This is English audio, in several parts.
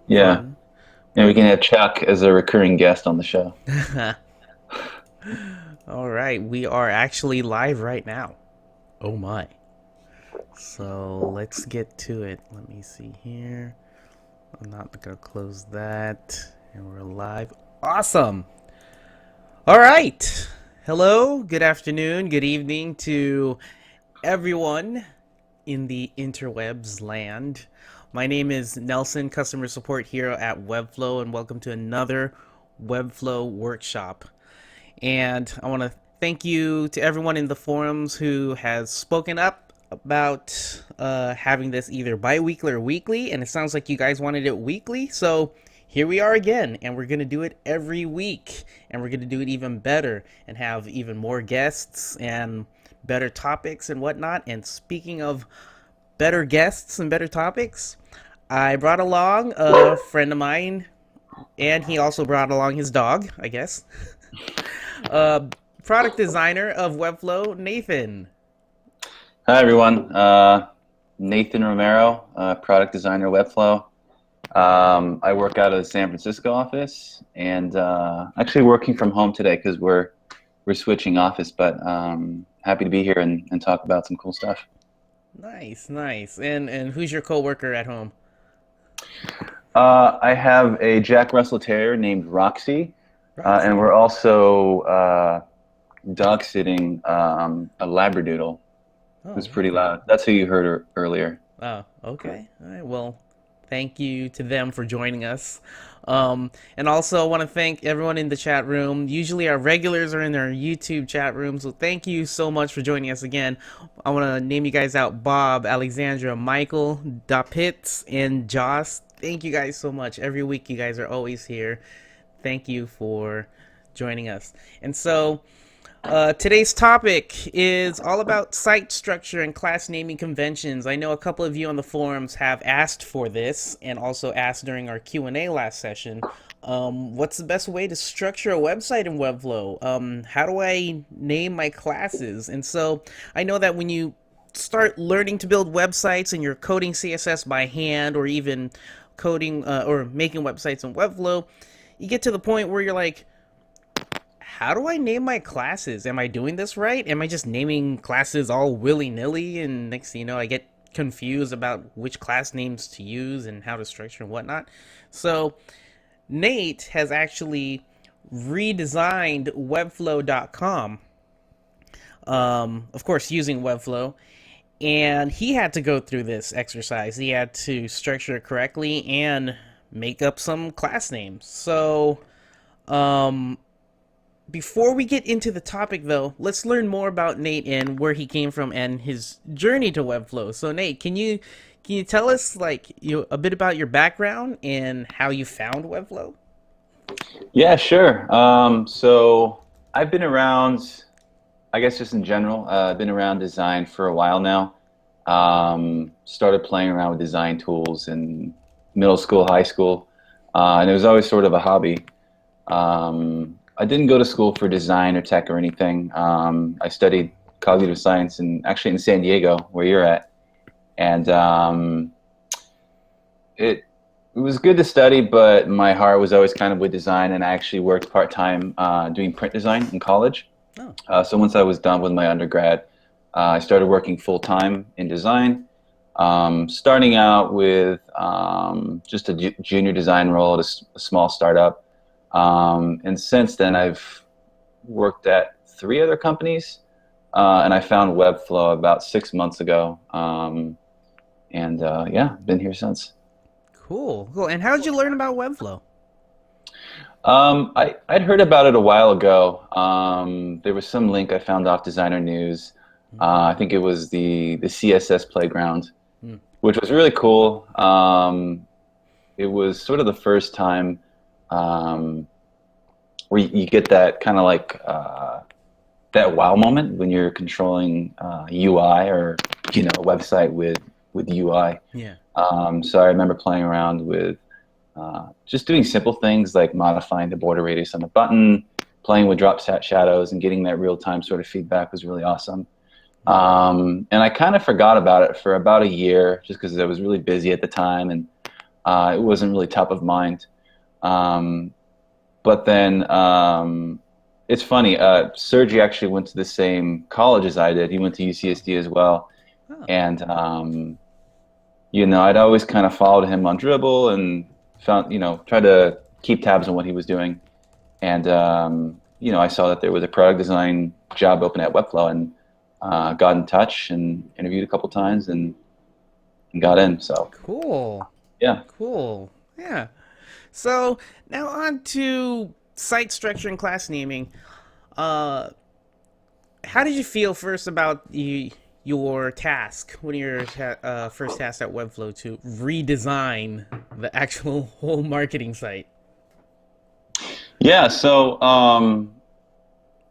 Yeah. Fun. And we can Okay. have Chuck as a recurring guest on the show. All right, we are actually live right now. Oh my. So let's get to it. Let me see here. I'm not gonna close that. And we're live. Awesome. All right. Hello, good afternoon, good evening to everyone in the interwebs land. My name is Nelson, customer support here at Webflow, and welcome to another Webflow Workshop. And I want to thank you to everyone in the forums who has spoken up about having this either bi weekly or weekly. And it sounds like you guys wanted it weekly. So here we are again. And we're going to do it every week. And we're going to do it even better and have even more guests and better topics and whatnot. And speaking of better guests and better topics, I brought along a friend of mine. And he also brought along his dog, I guess. uh, Product designer of Webflow, Nathan. Hi, everyone. Nathan Romero, product designer, Webflow. I work out of the San Francisco office and actually working from home today because we're switching office, but happy to be here and talk about some cool stuff. Nice, nice. And who's your coworker at home? I have a Jack Russell Terrier named Roxy, and Roxy. we're also dog sitting a Labradoodle who's Oh, pretty okay. loud. That's who you heard earlier. Oh, okay. All right. Well, thank you to them for joining us. And also, I want to thank everyone in the chat room. Usually, our regulars are in our YouTube chat room, so thank you so much for joining us again. I want to name you guys out: Bob, Alexandra, Michael, Dapitz, and Joss. Thank you guys so much. Every week, you guys are always here. Thank you for joining us. And so, today's topic is all about site structure and class naming conventions. I know a couple of you on the forums have asked for this and also asked during our Q&A last session. What's the best way to structure a website in Webflow? How do I name my classes? And so I know that when you start learning to build websites and you're coding CSS by hand or even coding or making websites in Webflow, you get to the point where you're like, how do I name my classes? Am I doing this right? Am I just naming classes all willy nilly? And next thing you know, I get confused about which class names to use and how to structure and whatnot. So, Nate has actually redesigned Webflow.com, of course, using Webflow. And he had to go through this exercise. He had to structure it correctly and make up some class names. So, um, before we get into the topic, though, let's learn more about Nate and where he came from and his journey to Webflow. So, Nate, can you tell us a bit about your background and how you found Webflow? Yeah, sure. So I've been around, I guess just in general, I've been around design for a while now. Started playing around with design tools in middle school, high school, and it was always sort of a hobby. I didn't go to school for design or tech or anything. I studied cognitive science and actually in San Diego, where you're at, and it it was good to study, but my heart was always kind of with design, and I actually worked part time doing print design in college. Oh, So once I was done with my undergrad, I started working full time in design. Starting out with just a junior design role at a small startup, and since then I've worked at three other companies, and I found Webflow about 6 months ago, and yeah, been here since. cool, cool. And how did you learn about Webflow? I'd heard about it a while ago. There was some link I found off Designer News. I think it was the CSS Playground, Mm-hmm. which was really cool. It was sort of the first time um, where you get that kind of like that wow moment when you're controlling UI or a website with UI. Yeah. So I remember playing around with just doing simple things like modifying the border radius on the button, playing with drop shadows, and getting that real time sort of feedback was really awesome. And I kind of forgot about it for about a year just because I was really busy at the time. And It wasn't really top of mind. Um, but then it's funny. Sergey actually went to the same college as I did. He went to UCSD as well, Oh, and I'd always kind of followed him on Dribble and found, tried to keep tabs on what he was doing. And I saw that there was a product design job open at Webflow, and got in touch and interviewed a couple times and got in. So cool. yeah. Cool. Yeah. So now on to site structure and class naming. Uh, how did you feel first about your task when you were first tasked at Webflow to redesign the actual whole marketing site? Yeah, so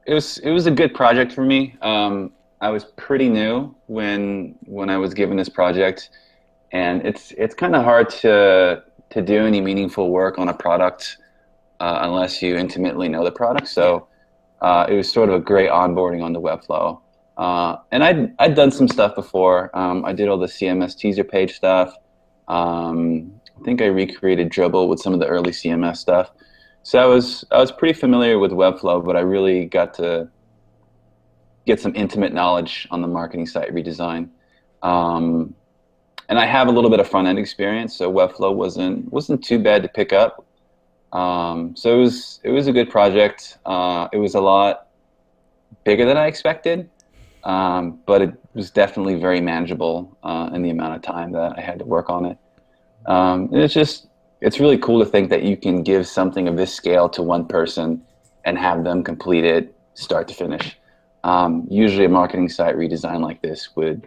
it was a good project for me. I was pretty new when I was given this project, and it's kind of hard to do any meaningful work on a product unless you intimately know the product. Yeah. So it was sort of a great onboarding on the Webflow. And I'd done some stuff before. I did all the CMS teaser page stuff. I think I recreated Dribble with some of the early CMS stuff. So I was pretty familiar with Webflow, but I really got to get some intimate knowledge on the marketing site redesign. Um, and I have a little bit of front end experience, so Webflow wasn't too bad to pick up. So it was a good project. It was a lot bigger than I expected, but it was definitely very manageable in the amount of time that I had to work on it. And it's really cool to think that you can give something of this scale to one person and have them complete it start to finish. Usually a marketing site redesign like this would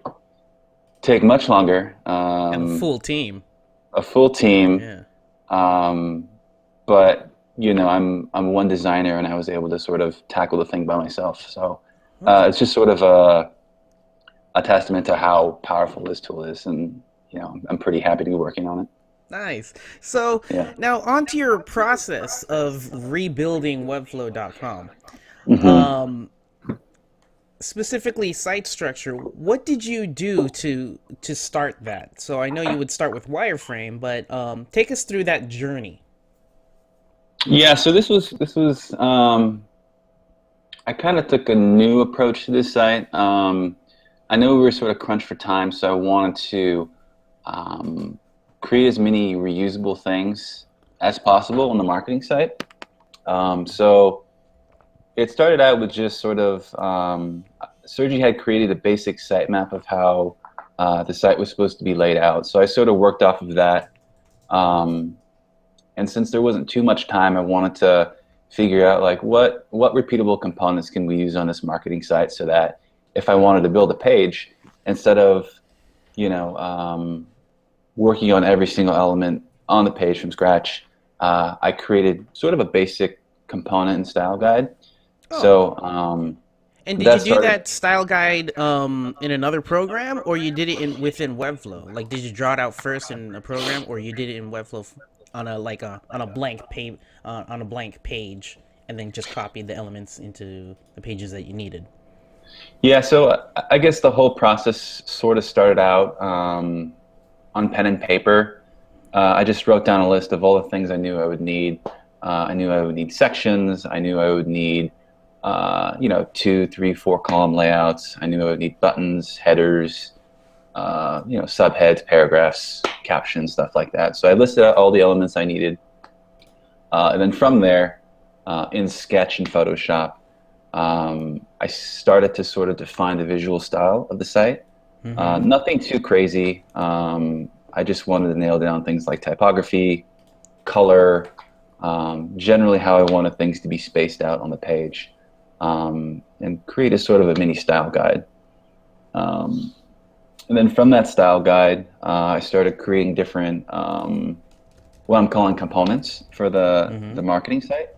take much longer, And a full team. a full team, Yeah. um, but I'm one designer and I was able to sort of tackle the thing by myself. So Okay. it's just sort of a testament to how powerful this tool is, and I'm pretty happy to be working on it. Nice. So Yeah. now on to your process of rebuilding Webflow.com. hmm Um, specifically site structure, what did you do to start that? So I know you would start with wireframe, but take us through that journey. Yeah. So this was I kind of took a new approach to this site. I know we were sort of crunched for time, so I wanted to um, create as many reusable things as possible on the marketing site. So it started out with just sort of Sergey had created a basic sitemap of how the site was supposed to be laid out. So I sort of worked off of that. Um, and since there wasn't too much time, I wanted to figure out like what repeatable components can we use on this marketing site so that if I wanted to build a page, instead of you know working on every single element on the page from scratch, I created sort of a basic component and style guide. Oh, So and did you that do started. that style guide in another program, or you did it in within Webflow? Like, did you draw it out first in a program, or you did it in Webflow on a blank page on a blank page, and then just copied the elements into the pages that you needed? Yeah, so I guess the whole process sort of started out on pen and paper. I just wrote down a list of all the things I knew I would need. I knew I would need sections. I knew I would need, two, three, four column layouts. I knew I would need buttons, headers, subheads, paragraphs, captions, stuff like that. So I listed out all the elements I needed. And then from there, in Sketch and Photoshop, I started to sort of define the visual style of the site. Mm-hmm. Nothing too crazy. I just wanted to nail down things like typography, color, generally how I wanted things to be spaced out on the page, and create a sort of a mini style guide. Um, and then from that style guide, I started creating different, what I'm calling components for the Mm-hmm. marketing site.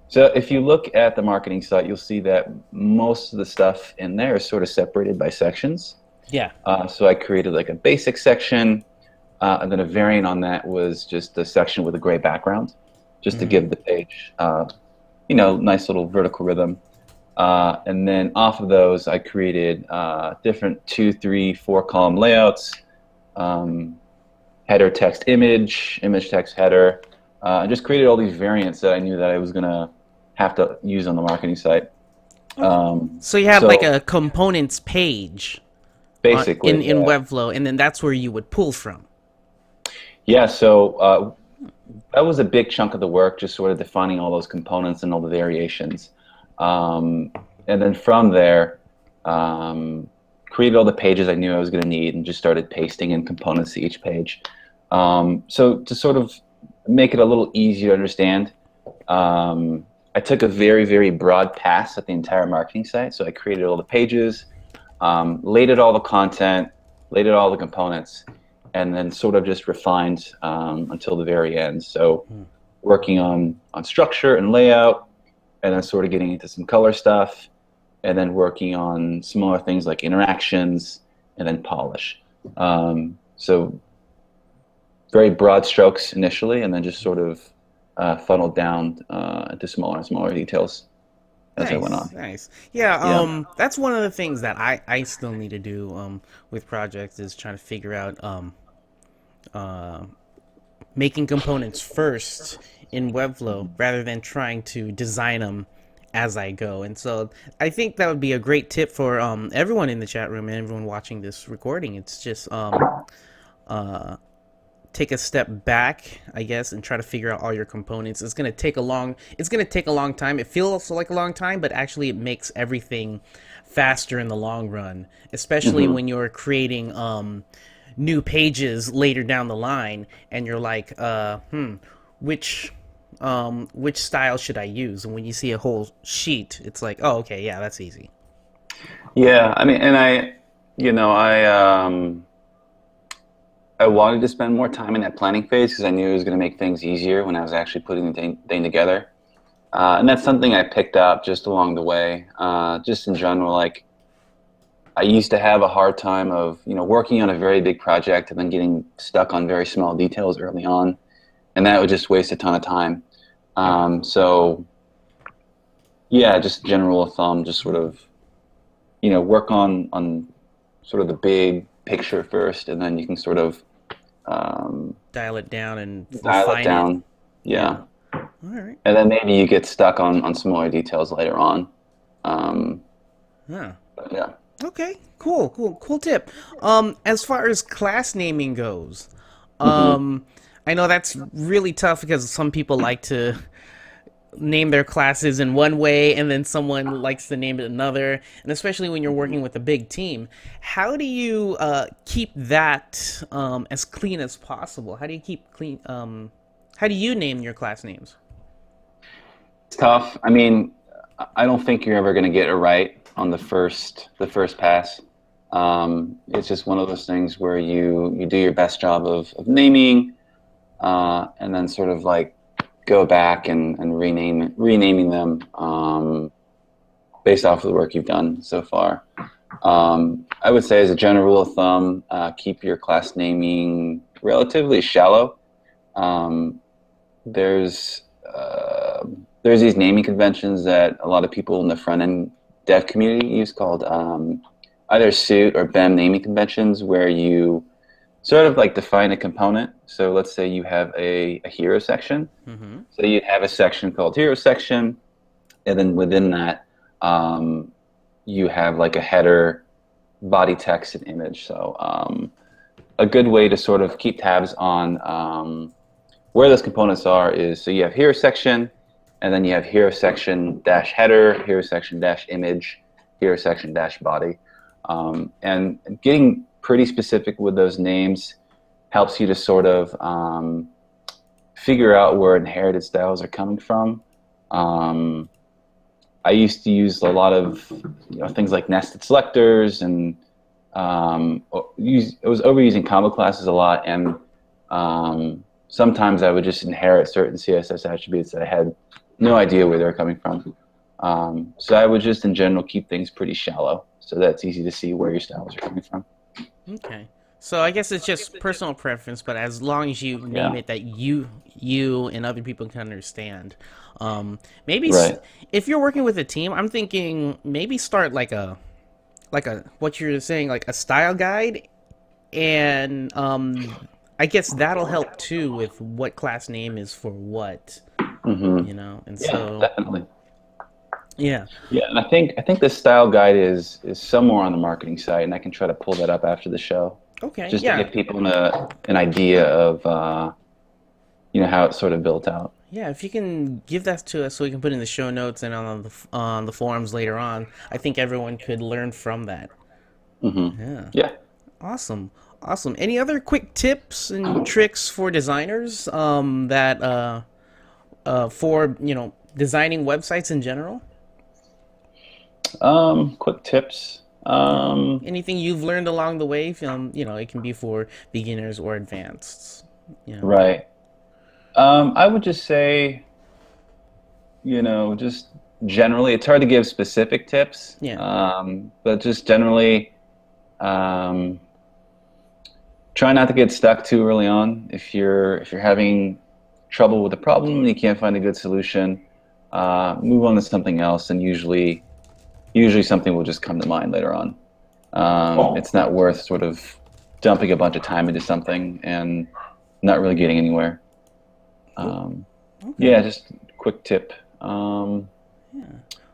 So if you look at the marketing site, you'll see that most of the stuff in there is sort of separated by sections. Yeah. So I created like a basic section, and then a variant on that was just a section with a gray background, just to Mm-hmm. give the page, nice little vertical rhythm. And then off of those, I created different two, three, four column layouts. Um, header text image, image text header, and just created all these variants that I knew that I was gonna have to use on the marketing site. So you had like So a components page basically, in yeah, Webflow, and then that's where you would pull from. yeah. So that was a big chunk of the work, just sort of defining all those components and all the variations. Um, and then from there, um, created all the pages I knew I was going to need and just started pasting in components to each page. So to sort of make it a little easier to understand, I took a very, very broad pass at the entire marketing site. So I created all the pages, laid all the content, laid all the components, and then sort of just refined until the very end. So working on structure and layout, and then sort of getting into some color stuff, and then working on smaller things like interactions, and then polish. So very broad strokes initially, and then just sort of funneled down into smaller and smaller details as I went Nice, on. nice. Yeah, Yeah. that's one of the things that I still need to do with projects is trying to figure out uh making components first in Webflow rather than trying to design them as I go. And so I think that would be a great tip for everyone in the chat room and everyone watching this recording. It's just uh take a step back, I guess, and try to figure out all your components. It's gonna take a long time. It feels like a long time, but actually it makes everything faster in the long run, especially Hmm. when you're creating new pages later down the line and you're like, which which style should I use? And when you see a whole sheet, it's like, oh, okay, yeah, that's easy. Yeah, I mean, and you know, I wanted to spend more time in that planning phase because I knew it was going to make things easier when I was actually putting the thing together. And that's something I picked up just along the way. Just in general, like I used to have a hard time of, working on a very big project and then getting stuck on very small details early on, and that would just waste a ton of time. So yeah, just general rule of thumb, just sort of, work on sort of the big picture first, and then you can sort of Dial it down and dial it refine it. down. Yeah. Yeah. All right. And then maybe you get stuck on smaller details later on. Um, Huh. but yeah. Okay, cool tip. As far as class naming goes, Hmm. um, I know that's really tough because some people like to name their classes in one way and then someone likes to name it another, and especially when you're working with a big team, how do you keep that as clean as possible? How do you keep clean? How do you name your class names? It's tough. I mean, I don't think you're ever going to get it right on the first pass. It's just one of those things where you do your best job of naming, and then sort of like go back and renaming them based off of the work you've done so far. I would say, as a general rule of thumb, keep your class naming relatively shallow. Um, there's there's these naming conventions that a lot of people in the front end dev community use called either suit or BEM naming conventions, where you sort of like define a component. So let's say you have a hero section. Mm-hmm. So you'd have a section called hero section, and then within that, um, you have like a header, body text, and image. So a good way to sort of keep tabs on where those components are is, so you have hero section, and then you have hero section dash header, hero section dash image, hero section dash body. And getting pretty specific with those names helps you to sort of figure out where inherited styles are coming from. Um, I used to use a lot of things like nested selectors, and I was overusing combo classes a lot, and sometimes I would just inherit certain CSS attributes that I had no idea where they were coming from. So I would just, in general, keep things pretty shallow, so that's easy to see where your styles are coming from. Okay. So I guess it's just personal preference, but as long as you name Yeah, it that you and other people can understand. Maybe right. if you're working with a team, I'm thinking maybe start like a what you're saying, like a style guide, and I guess that'll help too with what class name is for what, Hmm. and Yeah, so definitely. yeah. Yeah, and I think the style guide is somewhere on the marketing site, and I can try to pull that up after the show, Okay, just to yeah. give people an idea of how it's sort of built out. Yeah, if you can give that to us so we can put in the show notes and on the forums later on, I think everyone could learn from that. Hmm. Yeah. Yeah. Awesome. Awesome. Any other quick tips and tricks for designers that for, designing websites in general? Quick tips. Yeah. Anything you've learned along the way from, it can be for beginners or advanced. Yeah. Right. I would just say, just generally, it's hard to give specific tips, Yeah. but just generally, um, try not to get stuck too early on. If you're having trouble with a problem and you can't find a good solution, move on to something else, and usually something will just come to mind later on. It's not worth sort of dumping a bunch of time into something and not really getting anywhere. Cool. Um, Okay. yeah, just quick tip.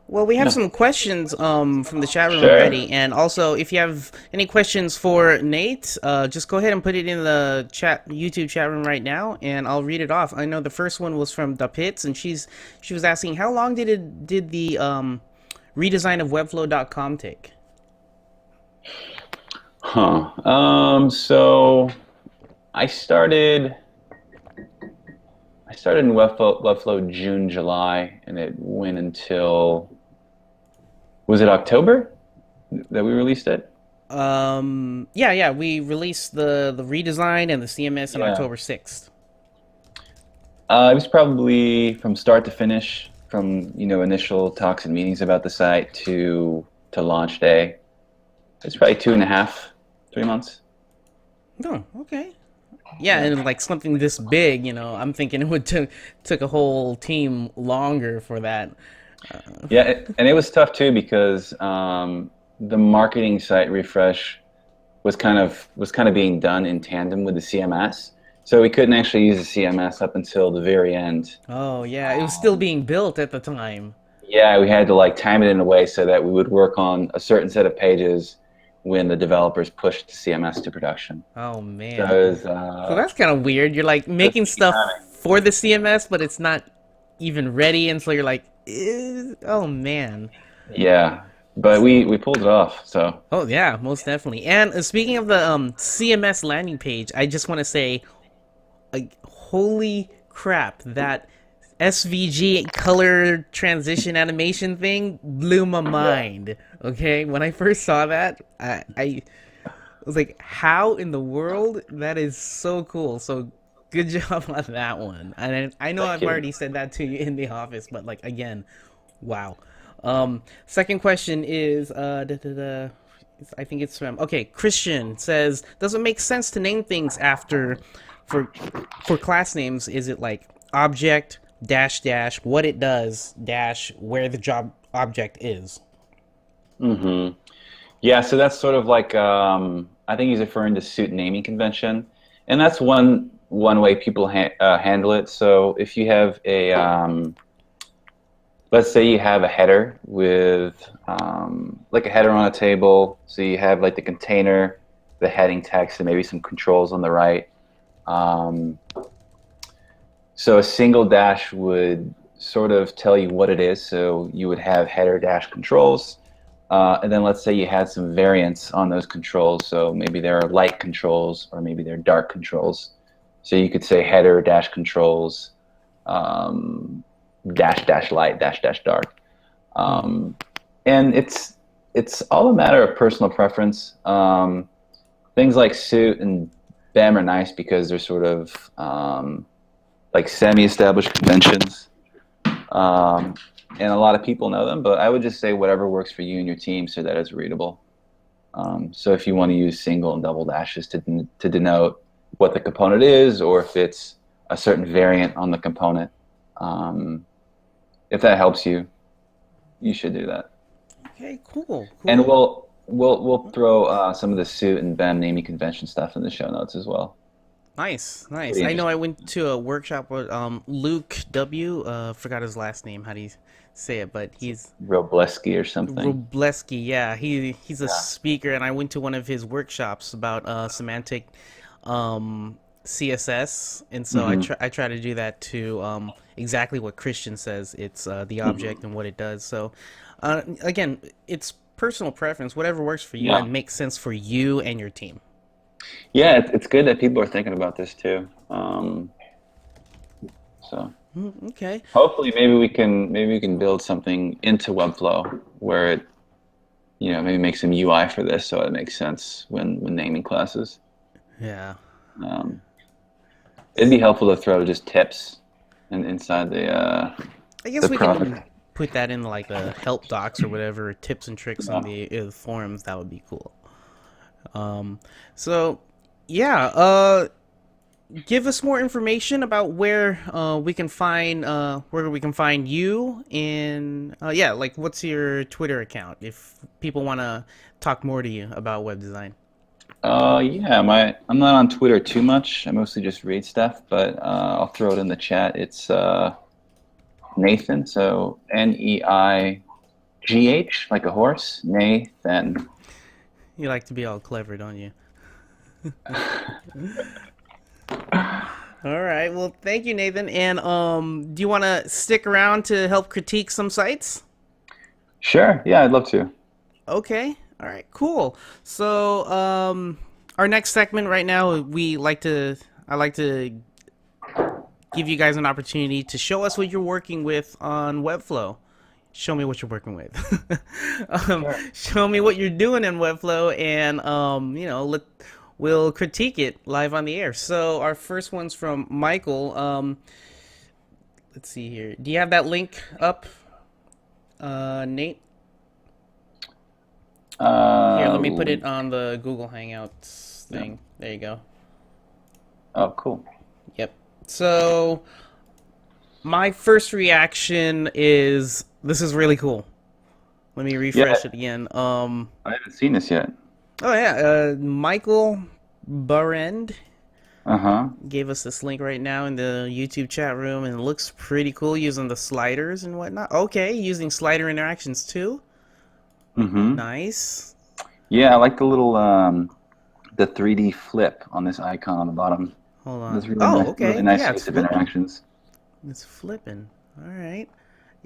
Well, we have Yeah, some questions from the chat room sure. already, and also if you have any questions for Nate, just go ahead and put it in the YouTube chat room right now, and I'll read it off. I know the first one was from the Pits, and she was asking how long did the redesign of Webflow.com take? Huh. So I started I started in Webflow June, July, and it went until, was it October that we released it? Yeah, we released the redesign and the CMS on Yeah. October 6th. It was probably from start to finish, from initial talks and meetings about the site to launch day. It's probably 2.5, 3 months. Oh, okay. Yeah, Yeah. and like something this big, I'm thinking it would took a whole team longer for that. Yeah, and it was tough too because the marketing site refresh was kind of being done in tandem with the CMS. So we couldn't actually use the CMS up until the very end. Oh yeah, it was still being built at the time. Yeah, we had to like time it in a way so that we would work on a certain set of pages when the developers pushed the CMS to production. Oh So man. So that's kind of weird. You're like it was making tricky stuff timing. for the CMS, but it's not even ready, and so you're like, oh man. Yeah, but we pulled it off. So Oh yeah, most definitely. And speaking of the CMS landing page, I just want to say, like, holy crap, that SVG color transition animation thing blew my yeah, mind. Okay, when I first saw that, I was like, how in the world? That is so cool. So good job on that one. And I know thank I've you. already said that to you in the office, but like again, wow. Second question is I think it's from okay. Christian says, does it make sense to name things after for for class names? Is it like object dash dash what it does dash where the job object is? Hmm. Yeah, so that's sort of like I think he's referring to suit naming convention, and that's one way people handle it. So if you have let's say you have a header with like a header on a table, so you have like the container, the heading text, and maybe some controls on the right. Um, so a single dash would sort of tell you what it is. So you would have header dash controls. And then let's say you had some variants on those controls. So maybe there are light controls or maybe they're dark controls. So you could say header dash controls um, dash dash light dash dash dark. Hmm. And it's all a matter of personal preference. Things like suit and BEM are nice because they're sort of like semi-established conventions. Um, and a lot of people know them, but I would just say whatever works for you and your team so that it's readable. So if you want to use single and double dashes to denote what the component is, or if it's a certain variant on the component, um, if that helps you, you should do that. Okay, cool, And cool. we'll throw some of the suit and BEM naming convention stuff in the show notes as well. Nice, nice. Pretty I know I interesting. went to a workshop with Luke W. Forgot his last name. How do you say it? But he's Wroblewski or something. Wroblewski. Yeah, he's a Yeah. speaker, and I went to one of his workshops about semantic CSS, and so Hmm. I try to do that to exactly what Christian says. It's the Hmm. object and what it does. So again, it's personal preference. Whatever works for you Yeah. and makes sense for you and your team. Yeah, it's good that people are thinking about this too. So Okay. hopefully maybe we can build something into Webflow where it, maybe make some UI for this so it makes sense when naming classes. Yeah. Um, it'd be helpful to throw just tips inside I guess the we product. can put that in like the help docs or whatever, tips and tricks on Yeah. the forums. That would be cool. Um, so yeah, give us more information about where we can find you in yeah, like what's your Twitter account if people want to talk more to you about web design. Yeah, I'm not on Twitter too much. I mostly just read stuff, but I'll throw it in the chat. It's Nathan, so Neigh, like a horse, Nathan. You like to be all clever, don't you? All right. Well, thank you, Nathan. And do you want to stick around to help critique some sites? Sure, yeah, I'd love to. Okay. All right. Cool. So, our next segment right now, I like to give you guys an opportunity to show us what you're working with on Webflow. Show me what you're working with. Sure. Show me what you're doing in Webflow, and we'll critique it live on the air. So our first one's from Michael. Let's see here. Do you have that link up, Nate? Here, let me put it Link. on the Google Hangouts Yeah. thing. There you go. Oh, cool. Yep. So my first reaction is this is really cool. Let me Yeah, refresh it again. I haven't seen this yet. Oh yeah, Michael Barend Uh-huh. gave us this link right now in the YouTube chat room, and it looks pretty cool using the sliders and whatnot. Okay, using slider interactions too. Mm-hmm. Nice. Yeah, I like the 3D flip on this icon on the bottom. Hold That's on. really Oh, nice, really okay. nice Yeah, it's use of flipping. interactions. It's flipping. All right.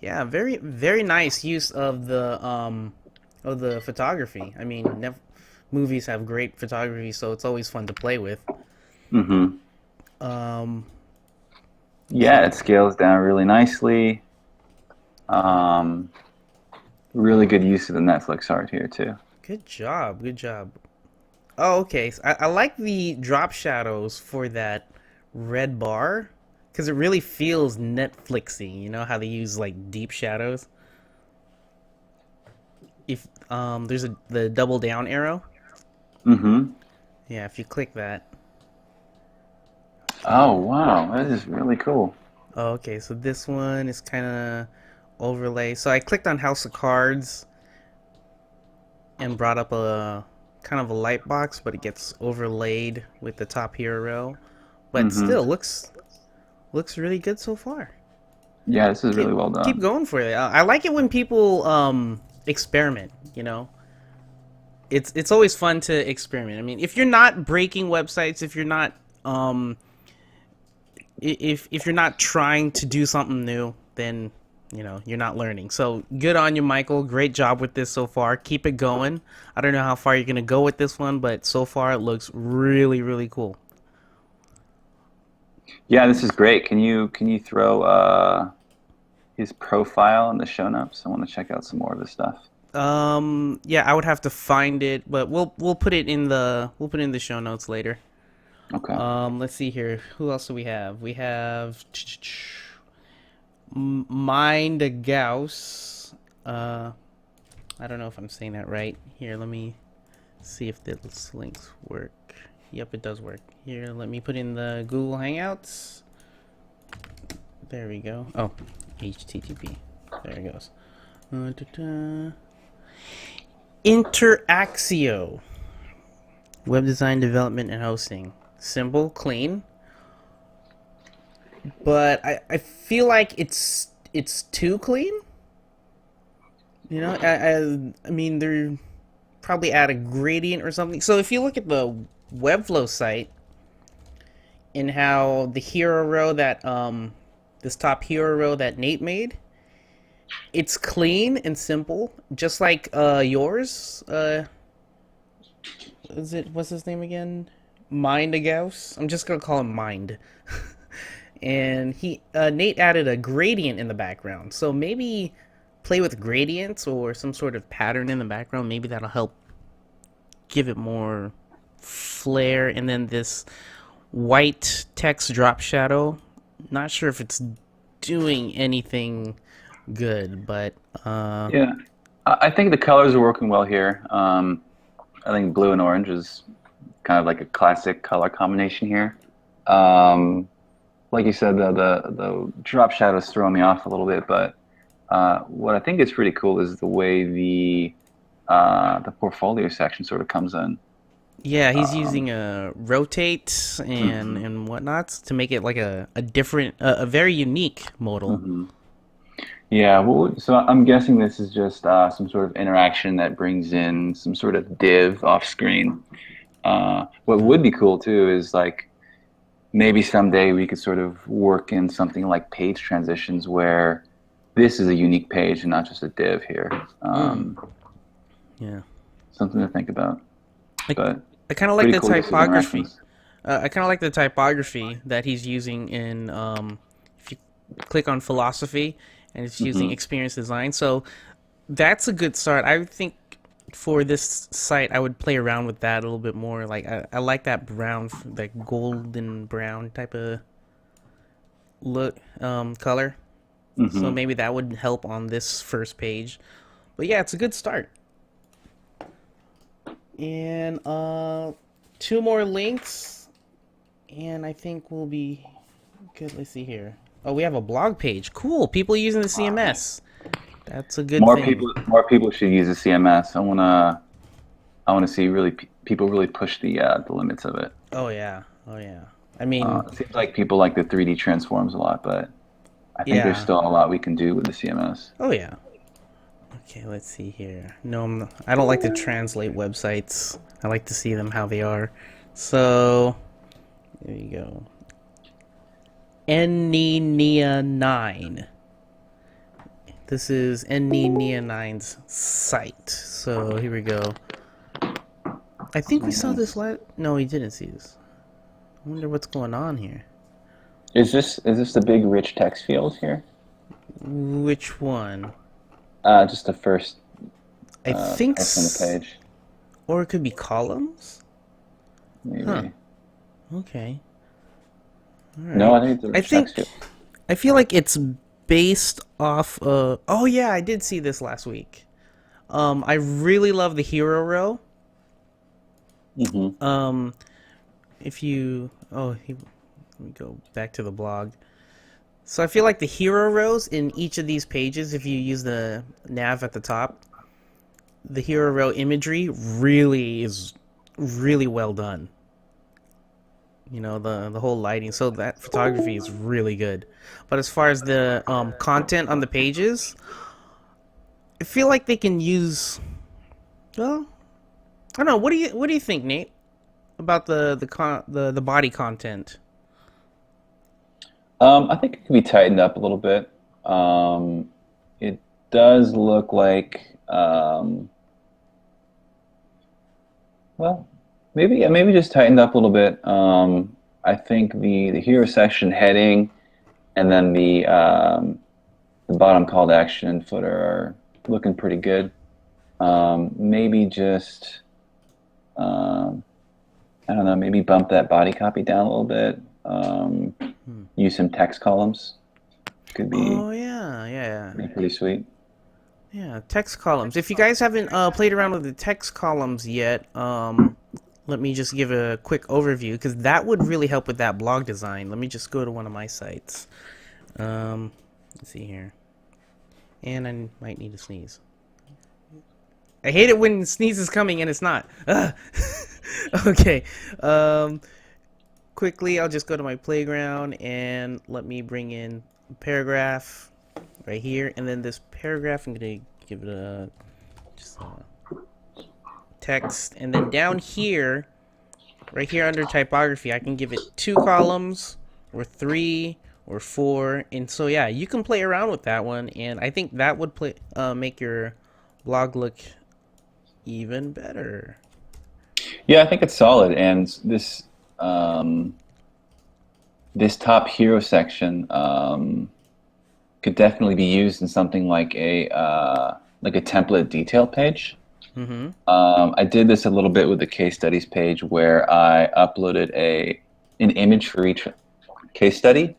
Yeah, very very nice use of the photography. I mean, movies have great photography, so it's always fun to play with. Mm-hmm. Um, Yeah, it scales down really nicely. Um, really good use of the Netflix art here too. good job. Good job. Oh, okay. So I like the drop shadows for that red bar because it really feels Netflixy. You know how they use like deep shadows. If there's the double down arrow. Mm-hmm. Yeah, if you click that. Oh, Okay. wow, that is really cool. Oh, okay. So this one is kind of overlay. So I clicked on House of Cards and brought up a kind of a light box, but it gets overlaid with the top hero. But Mm-hmm. still looks really good so far. Yeah, this is keep really well keep done. going for it. I like it when people experiment. It's always fun to experiment. I mean, if you're not breaking websites, if you're not um if you're not trying to do something new, then you're not learning. So good on you, Michael. Great job with this so far. Keep it going. I don't know how far you're gonna go with this one, but so far it looks really really cool. Yeah, this is great. Can you throw his profile in the show notes? I want to check out some more of his stuff. Yeah, I would have to find it, but we'll put it in the show notes later. Okay. Let's see here. Who else do we have? We have Mind Gauss. I don't know if I'm saying that right. Here, let me see if this links work. Yep, it does work. Here, let me put in the Google Hangouts. There we go. Oh, HTTP. There it goes. Da-da. Interaxio. Web design, development, and hosting. simple, clean. But I feel like it's too clean. You know, I mean, they're probably add a gradient or something. So if you look at the Webflow site and how the hero row that this top hero row that Nate made, it's clean and simple, just like yours. Is it what's his name again? Mind a Gauss. I'm just gonna call him Mind. And he Nate added a gradient in the background, so maybe play with gradients or some sort of pattern in the background. Maybe that'll help give it more flair. And then this white text drop shadow, not sure if it's doing anything good, but Yeah, I think the colors are working well here. I think blue and orange is kind of like a classic color combination here. Um, like you said, the drop shadows throw me off a little bit, but what I think is pretty cool is the way the portfolio section sort of comes in. yeah, he's Um, using a rotate and mhm, whatnots to make it like a different, a very unique modal. mhm. Yeah, well, so I'm guessing this is just some sort of interaction that brings in some sort of div off screen. What Uh, would be cool too is like maybe someday we could sort of work in something like page transitions where this is a unique page and not just a div here. mm, yeah. Something to think about, I, but I kind of like pretty the cool to see the typography. interactions. I kind of like the typography that he's using in. If you click on philosophy, and it's using Hmm. experience design, so that's a good start. I think for this site, I would play around with that a little bit more. Like I like that brown, that golden brown type of look color. So Hmm. maybe that would help on this first page. But yeah, it's a good start. And two more links, and I think we'll be good. Let's see here. Oh, we have a blog page. Cool. People using the CMS. That's a good thing. More people should use the CMS. I wanna see really people really push the limits of it. Oh yeah. Oh yeah. I mean, It seems like people like the 3D transforms a lot, but I think there's yeah. still a lot we can do with the CMS. Oh yeah. Okay, let's see here. No, I don't like to translate websites. I like to see them how they are. So, there you go. Nia Nein. This is Nia Nein's site. So, here we go. I think we saw this Yes. last. No, we didn't see this. I wonder what's going on here. Is this the big rich text field here? Which one? Just the first I think. text on the page, Or it could be columns? Huh. maybe. Okay. No, Alright. I think it's the I rich text field. think. I feel like it's based off. Oh, yeah, I did see this last week. I really love the hero row. Hmm. Um, if you. Let me go back to the blog. So I feel like the hero rows in each of these pages, if you use the nav at the top, the hero row imagery really is really well done. You know, the whole lighting. So that photography is really good. But as far as the content on the pages, I feel like they can use. Well, I don't know. What do you think, Nate, about the body content? I think it could be tightened up a little bit. It does look like, well, maybe yeah, maybe just tightened up a little bit. I think the hero section heading and then the bottom call to action and footer are looking pretty good. Maybe just I don't know, maybe bump that body copy down a little bit. Hmm. Use some text columns. Could Oh yeah, yeah, be pretty sweet. yeah. Text columns. If you guys haven't played around with the text columns yet, let me just give a quick overview because that would really help with that blog design. Let me just go to one of my sites. Let's see here, and I might need to sneeze. I hate it when sneeze is coming and it's not. Ugh. Okay. Um, quickly, I'll just go to my playground and let me bring in a paragraph right here, and then this paragraph, I'm gonna give it a just text, and then down here, right here under typography, I can give it 2 columns or 3 or 4, and so yeah, you can play around with that one, and I think that would make your blog look even better. Yeah, I think it's solid, and this top hero section could definitely be used in something like a template detail page. Mm-hmm. I did this a little bit with the case studies page where I uploaded an image for each case study,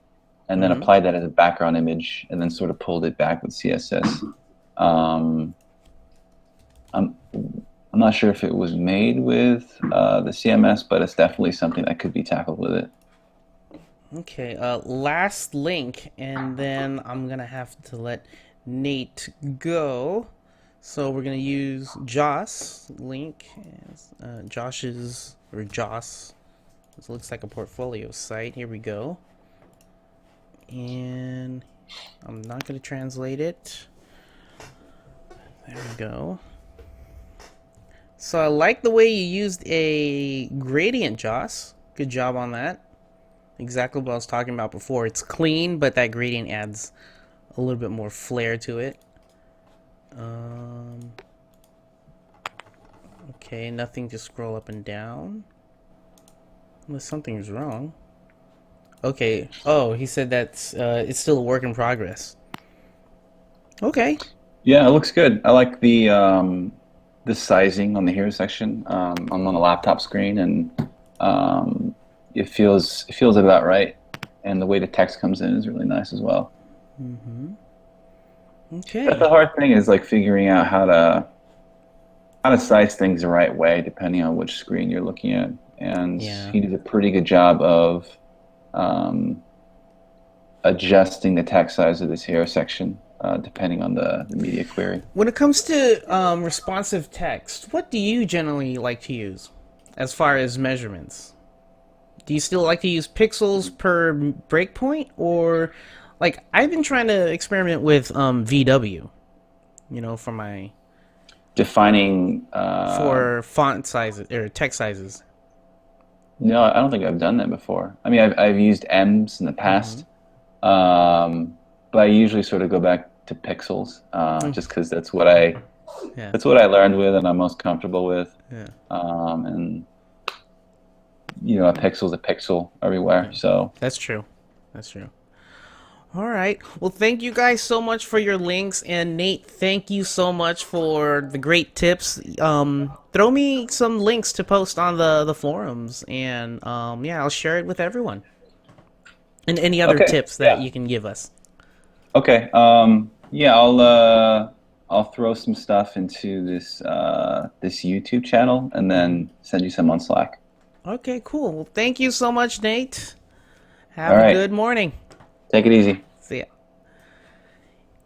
and then Mm-hmm. applied that as a background image, and then sort of pulled it back with CSS. Um, I'm I'm not sure if it was made with the CMS, but it's definitely something that could be tackled with it. Okay, last link, and then I'm gonna have to let Nate go. So we're gonna use Joss link as Josh's or Joss. This looks like a portfolio site. Here we go. And I'm not gonna translate it. There we go. So I like the way you used a gradient, Joss. Good job on that. Exactly what I was talking about before. It's clean, but that gradient adds a little bit more flair to it. Okay, nothing to scroll up and down. Unless something is wrong. Okay. Oh, he said that's it's still a work in progress. Okay. Yeah, it looks good. I like the sizing on the hero section. I'm on a laptop screen, and it feels about right. And the way the text comes in is really nice as well. But the Okay. hard thing is like figuring out how to size things the right way depending on which screen you're looking at. And Yeah. he did a pretty good job of um, adjusting the text size of this hero section depending on the media query. When it comes to responsive text, what do you generally like to use as far as measurements? Do you still like to use pixels per breakpoint, or like I've been trying to experiment with VW, for my Defining, for font sizes or text sizes. no, I don't think I've done that before. I mean, I've used M's in the Mm-hmm. past, but I usually sort of go back to pixels Mm, just because yeah, that's what I learned with and I'm most comfortable with. yeah, And a pixel's a pixel everywhere. yeah. So That's true. That's true. All right. Well, thank you guys so much for your links, and Nate, thank you so much for the great tips. Throw me some links to post on the forums, and yeah, I'll share it with everyone. And any other okay, tips that yeah, you can give us. okay, yeah, I'll throw some stuff into this YouTube channel and Hmm. then send you some on Slack. Okay, cool. Well, thank you so much, Nate. All Have a right, good morning. take it easy. See ya.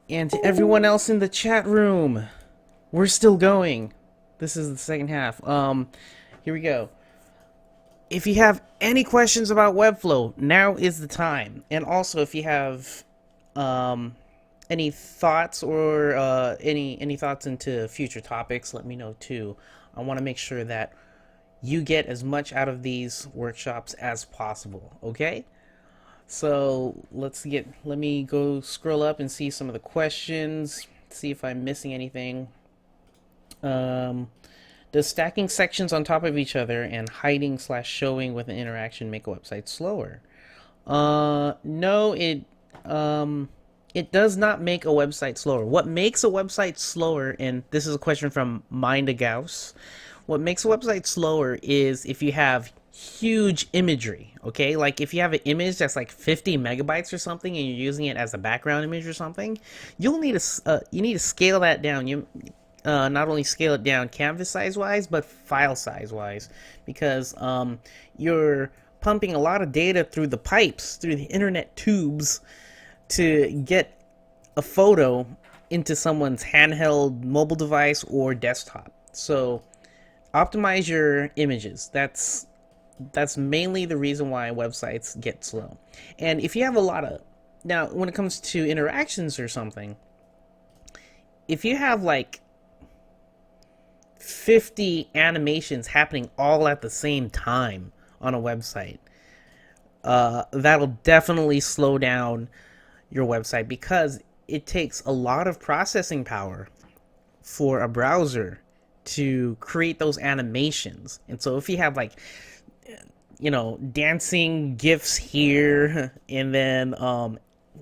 And to everyone else in the chat room, we're still going. This is the second half. Here we go. If you have any questions about Webflow, now is the time. And also, if you have um, any thoughts or any thoughts into future topics, let me know too. I want to make sure that you get as much out of these workshops as possible. Okay? So let me go scroll up and see some of the questions, see if I'm missing anything. Um, does stacking sections on top of each other and hiding/showing with an interaction make a website slower? No, it does not make a website slower. What makes a website slower, and this is a question from Mind Gauss, what makes a website slower is if you have huge imagery, okay? Like if you have an image that's like 50 megabytes or something and you're using it as a background image or something, you need to scale that down. You not only scale it down canvas size wise, but file size wise, because you're pumping a lot of data through the pipes, through the internet tubes, to get a photo into someone's handheld mobile device or desktop. So optimize your images. That's That's mainly the reason why websites get slow. And if you have a lot of, now when it comes to interactions or something, if you have like 50 animations happening all at the same time on a website, that'll definitely slow down your website because it takes a lot of processing power for a browser to create those animations. And so if you have like, dancing gifs here and then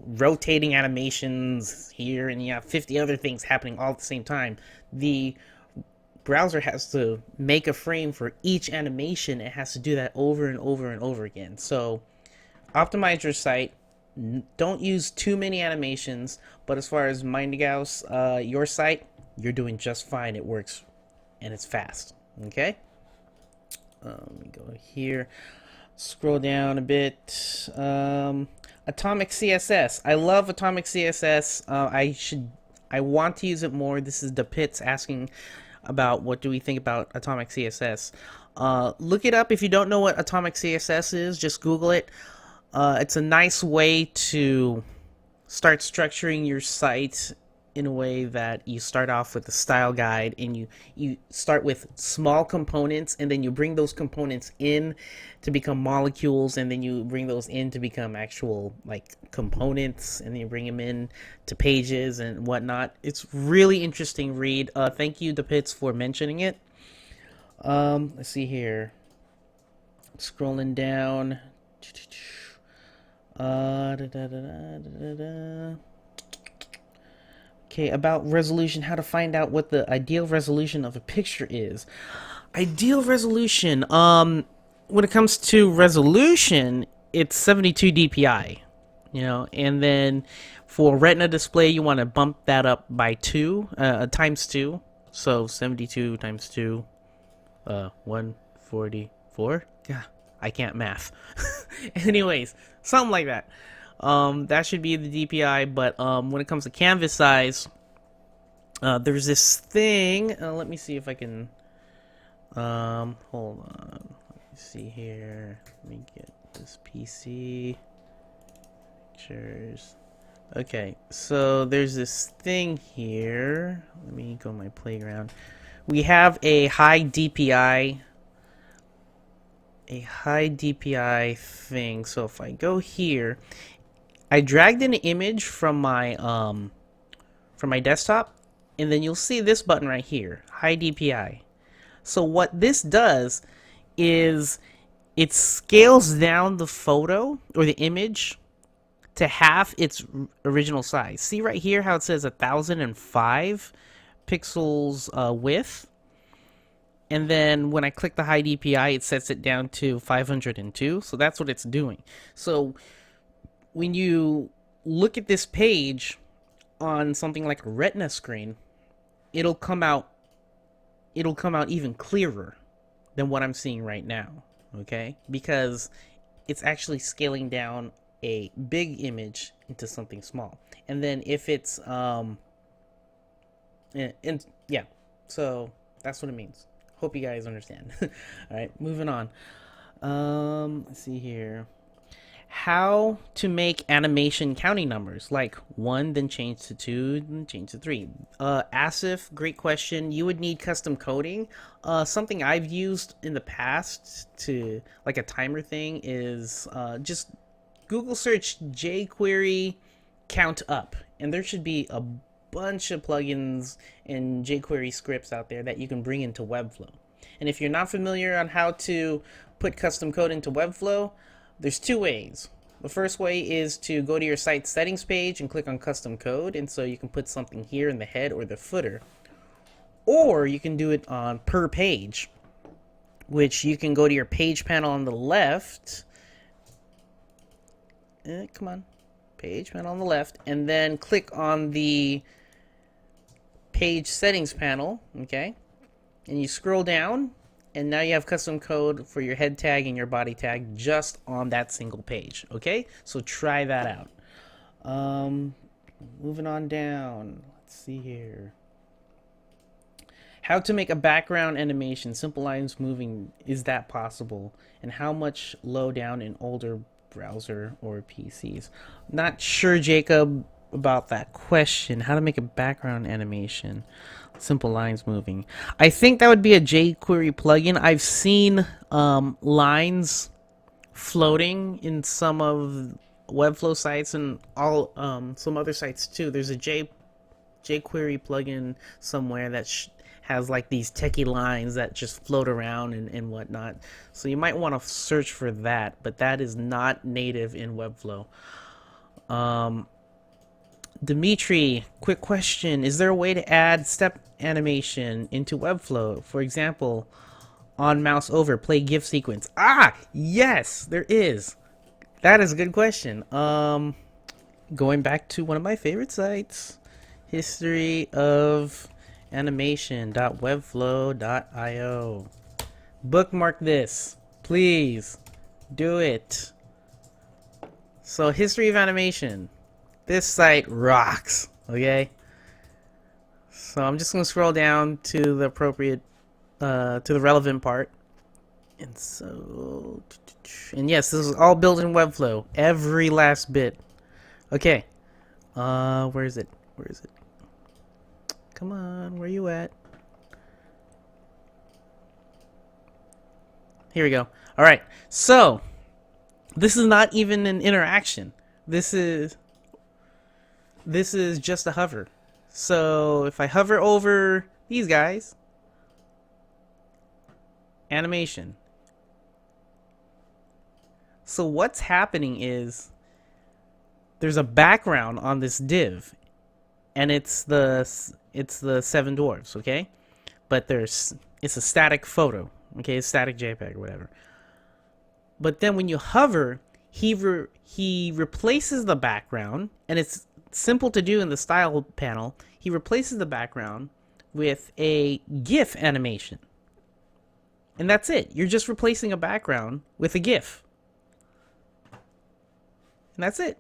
rotating animations here, and you have 50 other things happening all at the same time, the browser has to make a frame for each animation. It has to do that over and over and over again. So optimize your site. Don't use too many animations. But as far as Gauss, your site, you're doing just fine. It works and it's fast. Okay. Let me go here. Scroll down a bit. Atomic CSS. I love Atomic CSS. I want to use it more. This is the Pits asking about what do we think about Atomic CSS. Look it up if you don't know what Atomic CSS is. Just Google it. It's a nice way to start structuring your site in a way that you start off with a style guide, and you start with small components, and then you bring those components in to become molecules, and then you bring those in to become actual like components, and then you bring them in to pages and whatnot. It's really interesting read. Thank you, Depits, for mentioning it. Let's see here. Scrolling down. Okay, about resolution, how to find out what the ideal resolution of a picture is. Ideal resolution, when it comes to resolution, it's 72 dpi, and then for retina display, you want to bump that up by times 2, so 72 times 2, 144. Yeah, I can't math. Anyways, something like that. That should be the DPI, but when it comes to canvas size, there's this thing. Let me see if I can. Hold on. Let me see here. Let me get this PC pictures. Okay, so there's this thing here. Let me go to my playground. We have a high DPI. A high DPI thing. So if I go here, I dragged an image from my desktop, and then you'll see this button right here, high DPI. So what this does is it scales down the photo or the image to half its original size. See right here how it says 1005 pixels width? And then when I click the high DPI, it sets it down to 502. So that's what it's doing. So when you look at this page on something like a retina screen, it'll come out even clearer than what I'm seeing right now, okay? Because it's actually scaling down a big image into something small. And then if it's yeah, so that's what it means. Hope you guys understand. All right, moving on. Let's see here. How to make animation counting numbers, like 1, then change to 2, then change to 3. Asif, great question. You would need custom coding. Something I've used in the past to, like a timer thing, is just Google search jQuery count up, and there should be a bunch of plugins and jQuery scripts out there that you can bring into Webflow. And if you're not familiar on how to put custom code into Webflow, there's 2 ways. The first way is to go to your site settings page and click on custom code, and so you can put something here in the head or the footer. Or you can do it on per page, which you can go to your page panel on the left. Come on. Page panel on the left, and then click on the page settings panel, okay? And you scroll down, and now you have custom code for your head tag and your body tag just on that single page, okay? So try that out. Moving on down. Let's see here. How to make a background animation, simple lines moving, is that possible? And how much low down in older browser or PCs? Not sure, Jacob, about that question. How to make a background animation, simple lines moving. I think that would be a jQuery plugin. I've seen lines floating in some of Webflow sites and all some other sites too. There's a jQuery plugin somewhere that has like these techie lines that just float around and whatnot. So you might want to search for that, but that is not native in Webflow. Dimitri, quick question. Is there a way to add step animation into Webflow? For example, on mouse over, play GIF sequence. Ah, yes, there is. That is a good question. Going back to one of my favorite sites, history of animation.webflow.io. Bookmark this, please. Do it. So, history of animation. This site rocks, okay? So I'm just gonna scroll down to the appropriate, to the relevant part. And so, and yes, this is all built in Webflow, every last bit. Okay, where is it? Where is it? Come on, where you at? Here we go. All right, so this is not even an interaction. This is just a hover. So if I hover over these guys, animation. So what's happening is there's a background on this div, and it's the seven dwarfs, okay? But it's a static photo, okay? It's static JPEG or whatever. But then when you hover, he replaces the background, and it's simple to do in the style panel. He replaces the background with a GIF animation. And that's it. You're just replacing a background with a GIF. And that's it.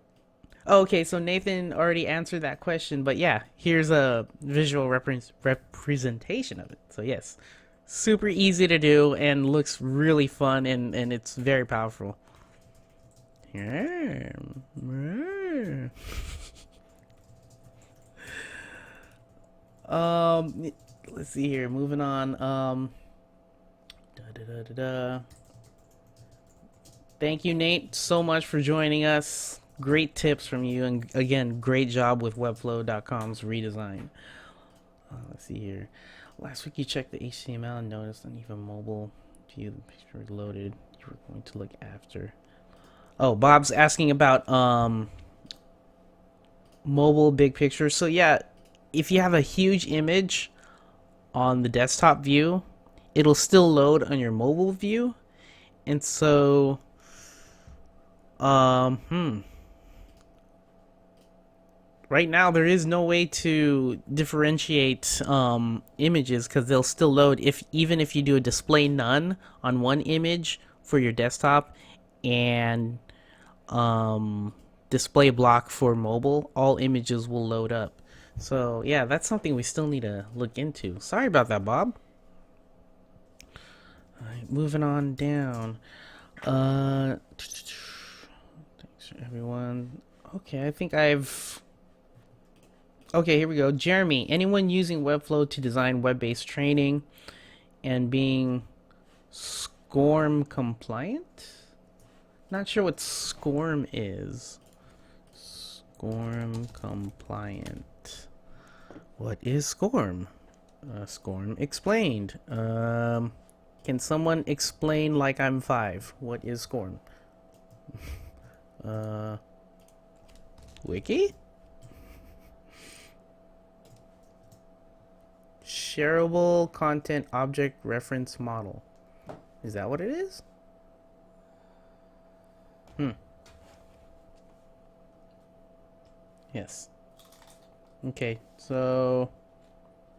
Oh, okay, so Nathan already answered that question, but yeah, here's a visual representation of it. So yes, super easy to do and looks really fun, and it's very powerful. Yeah. Let's see here. Moving on. Thank you, Nate, so much for joining us. Great tips from you, and again, great job with Webflow.com's redesign. Let's see here. Last week you checked the HTML and noticed uneven mobile view. The picture loaded. You were going to look after. Oh, Bob's asking about mobile big picture. So yeah, if you have a huge image on the desktop view, it'll still load on your mobile view. And so right now there is no way to differentiate images, because they'll still load even if you do a display none on one image for your desktop and display block for mobile, all images will load up. So yeah, that's something we still need to look into. Sorry about that, Bob. Alright, moving on down. Thanks for everyone. Okay, I think okay, here we go. Jeremy, anyone using Webflow to design web-based training and being SCORM compliant? Not sure what SCORM is. SCORM compliant. What is SCORM? SCORM explained. Can someone explain like I'm 5? What is SCORM? Wiki? Shareable Content Object Reference Model. Is that what it is? Yes. Okay, so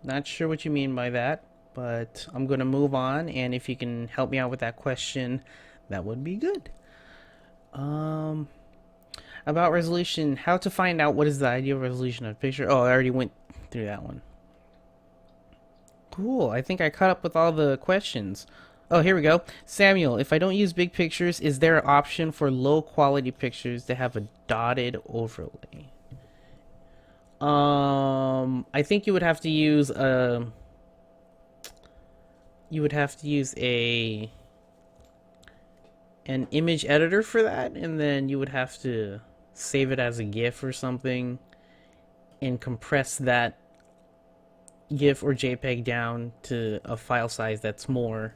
not sure what you mean by that, but I'm going to move on, and if you can help me out with that question, that would be good. About resolution, how to find out what is the ideal resolution of a picture. Oh, I already went through that one. Cool. I think I caught up with all the questions. Oh, here we go. Samuel, if I don't use big pictures, is there an option for low quality pictures to have a dotted overlay? I think you would have to use a an image editor for that, and then you would have to save it as a GIF or something and compress that GIF or JPEG down to a file size that's more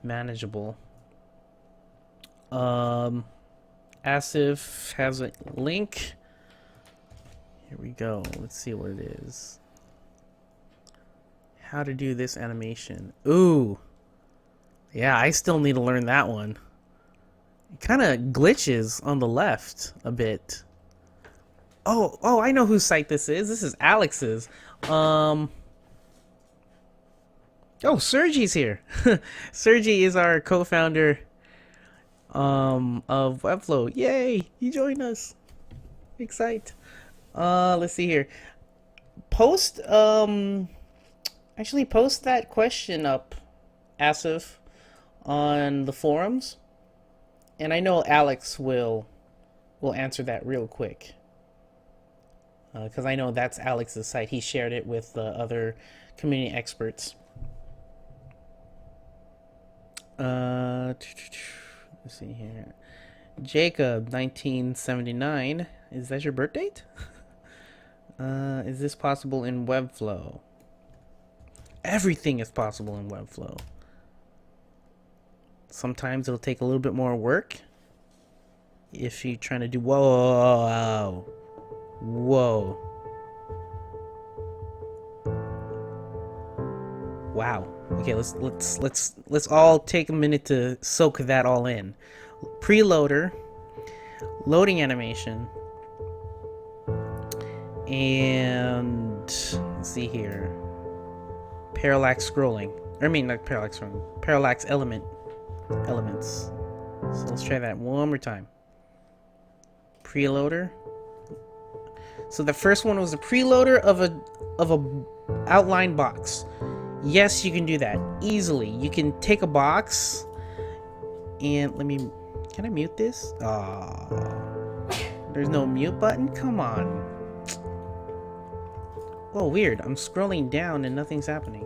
manageable. Asif has a link. Here we go. Let's see what it is. How to do this animation. Ooh. Yeah, I still need to learn that one. It kind of glitches on the left a bit. Oh, I know whose site this is. This is Alex's. Oh, Sergey's here. Sergey is our co-founder of Webflow. Yay, he joined us. Excite. Let's see here. Post actually post that question up, Asif, on the forums. And I know Alex will answer that real quick. Because I know that's Alex's site. He shared it with other community experts. Let's see here. Jacob, 1979. Is that your birth date? Is this possible in Webflow? Everything is possible in Webflow. Sometimes it'll take a little bit more work. If you're trying to do whoa. Wow. Okay, let's all take a minute to soak that all in. Preloader, loading animation, and let's see here. Parallax scrolling. I mean, not parallax scrolling. Parallax elements. So let's try that one more time. Preloader. So the first one was a preloader of a outline box. Yes, you can do that easily. You can take a box and can I mute this? There's no mute button? Come on. Oh, weird. I'm scrolling down and nothing's happening.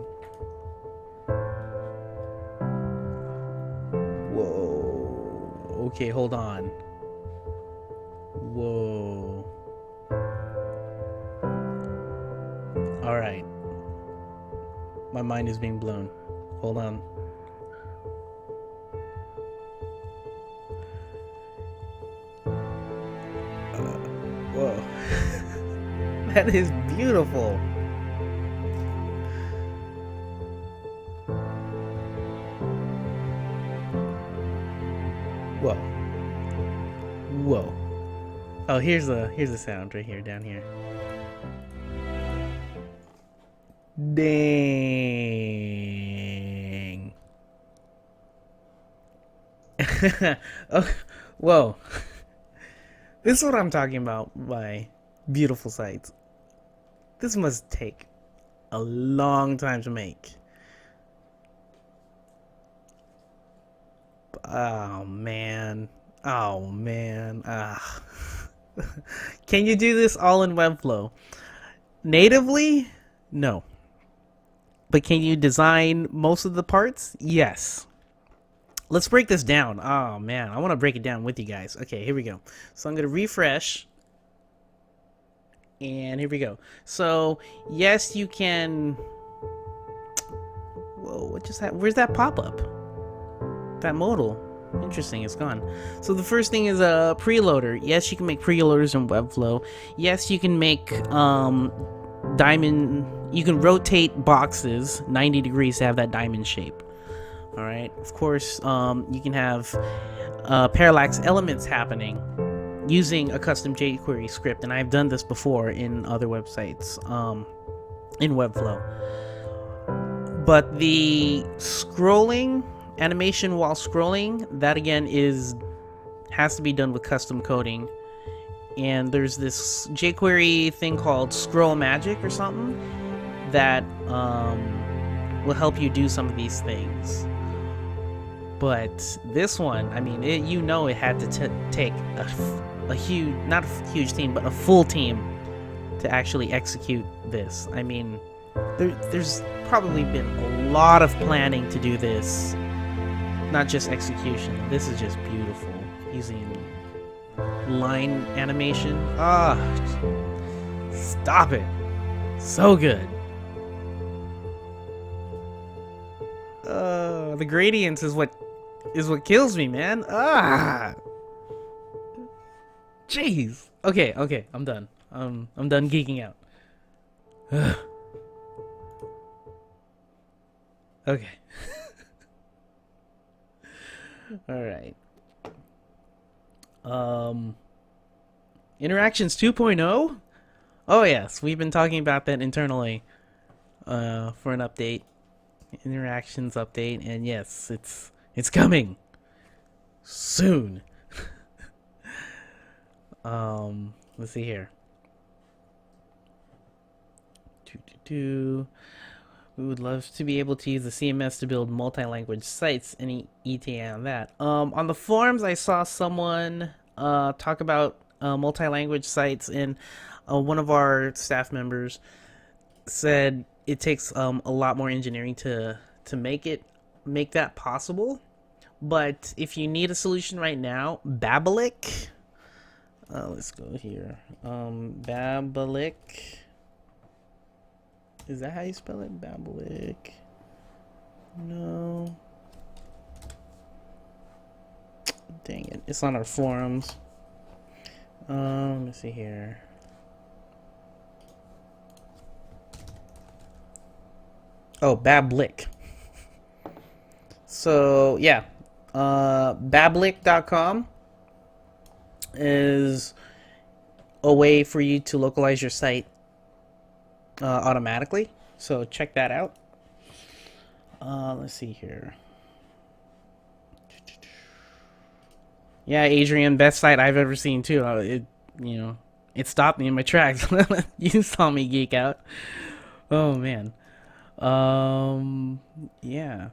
Whoa. Okay, hold on. Whoa. Alright. My mind is being blown. Hold on. Whoa. That is beautiful. Whoa. Whoa. Oh, here's the sound right here, down here. Dang. Oh, whoa. This is what I'm talking about by beautiful sights. This must take a long time to make. Oh man. Can you do this all in Webflow? Natively? No. But can you design most of the parts? Yes. Let's break this down. Oh man, I want to break it down with you guys. Okay, here we go. So I'm going to refresh. And here we go. So, yes, you can... Whoa, what just happened? Where's that pop-up? That modal. Interesting, it's gone. So the first thing is a preloader. Yes, you can make preloaders in Webflow. Yes, you can make diamond... You can rotate boxes 90 degrees to have that diamond shape. Alright, of course, you can have parallax elements happening using a custom jQuery script, and I've done this before in other websites in Webflow. But the scrolling, animation while scrolling, that again has to be done with custom coding. And there's this jQuery thing called Scroll Magic or something that will help you do some of these things. But this one, I mean, it had to take a huge, not a huge team, but a full team to actually execute this. I mean, there's probably been a lot of planning to do this, not just execution. This is just beautiful, using line animation. Ah, stop it. So good. The gradients is what kills me, man. Ah, jeez. Okay, I'm done. I'm done geeking out. Okay. All right. Interactions 2.0. Oh yes, we've been talking about that internally for an update. Interactions update, and yes, it's coming soon. Let's see here. We would love to be able to use the CMS to build multi-language sites. Any ETA on that? On the forums, I saw someone talk about multi-language sites, and one of our staff members said it takes a lot more engineering to make that possible. But if you need a solution right now, Babblik. Let's go here. Babblik. Is that how you spell it? Babblik. No. Dang it. It's on our forums. Let me see here. Oh, Babblik. So, yeah. Babblik.com is a way for you to localize your site automatically. So check that out. Let's see here. Yeah, Adrian, best site I've ever seen too. It stopped me in my tracks. You saw me geek out. Oh man. Yeah.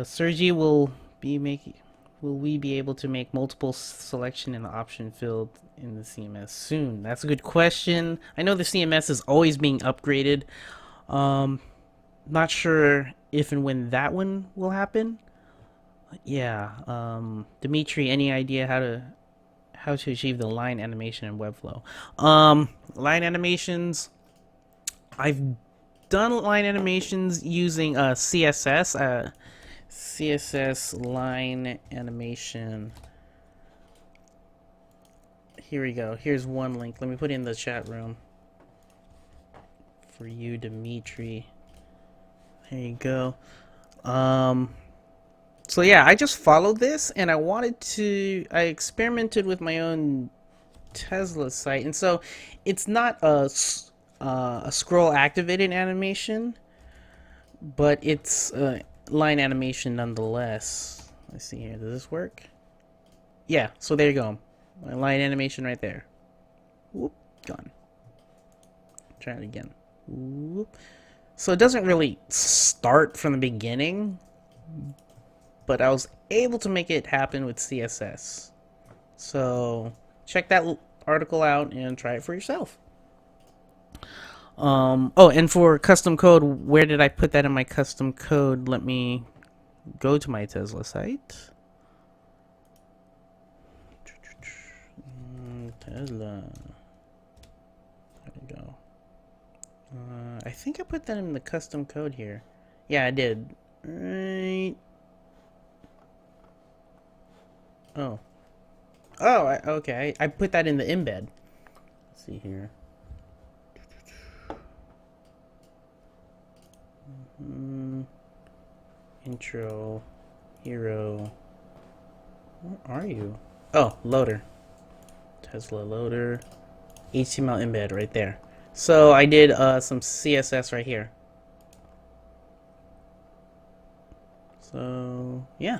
Sergey, will we be able to make multiple selection in the option field in the CMS soon? That's a good question. I know the CMS is always being upgraded. Not sure if and when that one will happen. Yeah. Dimitri, any idea how to achieve the line animation in Webflow? Line animations. I've done line animations using CSS. CSS line animation. Here we go. Here's one link. Let me put it in the chat room for you, Dimitri. There you go. So yeah, I just followed this, and I experimented with my own Tesla site, and so it's not a scroll activated animation, but it's line animation nonetheless. Let's see here. Does this work? Yeah. So there you go. My line animation right there. Whoop, gone. Try it again. Whoop. So it doesn't really start from the beginning, but I was able to make it happen with CSS. So check that article out and try it for yourself. Oh, and for custom code, where did I put that in my custom code? Let me go to my Tesla site. Tesla. There we go. I think I put that in the custom code here. Yeah, I did. Right. Oh. Oh, okay. I put that in the embed. Let's see here. Intro. Hero. Where are you? Oh, loader. Tesla loader. HTML embed right there. So I did some CSS right here. So yeah.